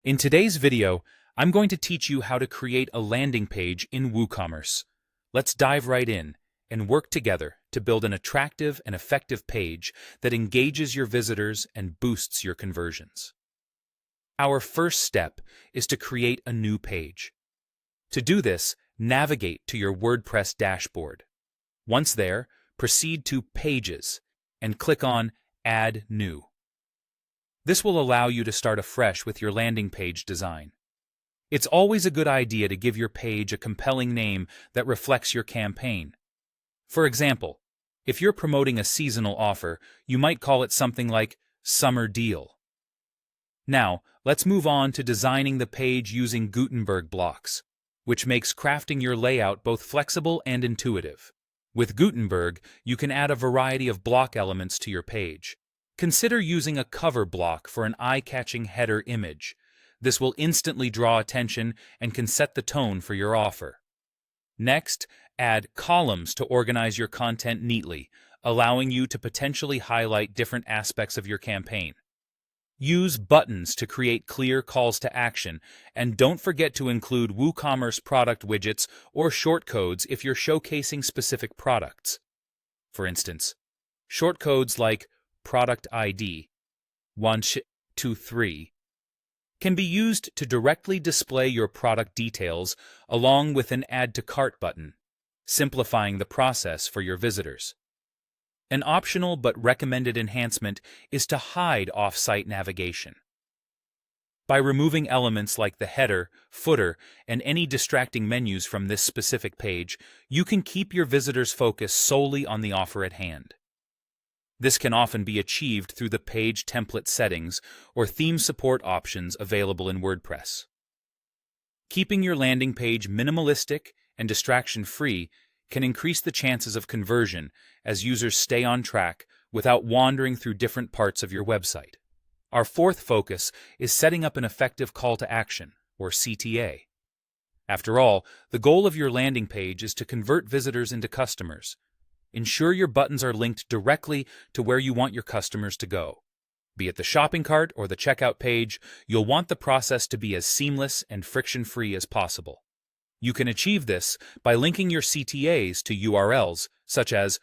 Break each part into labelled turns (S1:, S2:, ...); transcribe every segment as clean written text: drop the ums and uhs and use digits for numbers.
S1: In today's video, I'm going to teach you how to create a landing page in WooCommerce. Let's dive right in and work together to build an attractive and effective page that engages your visitors and boosts your conversions. Our first step is to create a new page. To do this, navigate to your WordPress dashboard. Once there, proceed to Pages and click on Add New. This will allow you to start afresh with your landing page design. It's always a good idea to give your page a compelling name that reflects your campaign. For example, if you're promoting a seasonal offer, you might call it something like Summer Deal. Now, let's move on to designing the page using Gutenberg blocks, which makes crafting your layout both flexible and intuitive. With Gutenberg, you can add a variety of block elements to your page. Consider using a cover block for an eye-catching header image. This will instantly draw attention and can set the tone for your offer. Next, add columns to organize your content neatly, allowing you to potentially highlight different aspects of your campaign. Use buttons to create clear calls to action, and don't forget to include WooCommerce product widgets or shortcodes if you're showcasing specific products. For instance, shortcodes like Product ID 123 can be used to directly display your product details along with an Add to Cart button, simplifying the process for your visitors. An optional but recommended enhancement is to hide off-site navigation. By removing elements like the header, footer, and any distracting menus from this specific page, you can keep your visitors' focus solely on the offer at hand. This can often be achieved through the page template settings or theme support options available in WordPress. Keeping your landing page minimalistic and distraction-free can increase the chances of conversion as users stay on track without wandering through different parts of your website. Our fourth focus is setting up an effective call to action, or CTA. After all, the goal of your landing page is to convert visitors into customers. Ensure your buttons are linked directly to where you want your customers to go. Be it the shopping cart or the checkout page, you'll want the process to be as seamless and friction-free as possible. You can achieve this by linking your CTAs to URLs such as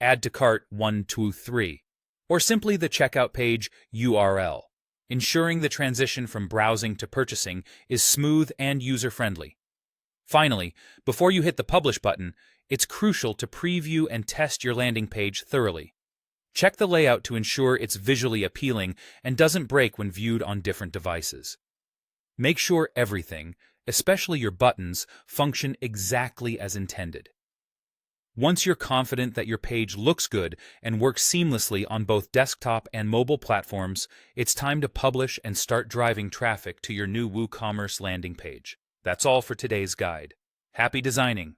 S1: Add to Cart 123 or simply the checkout page URL, ensuring the transition from browsing to purchasing is smooth and user-friendly. Finally, before you hit the Publish button, it's crucial to preview and test your landing page thoroughly. Check the layout to ensure it's visually appealing and doesn't break when viewed on different devices. Make sure everything, especially your buttons, function exactly as intended. Once you're confident that your page looks good and works seamlessly on both desktop and mobile platforms, it's time to publish and start driving traffic to your new WooCommerce landing page. That's all for today's guide. Happy designing!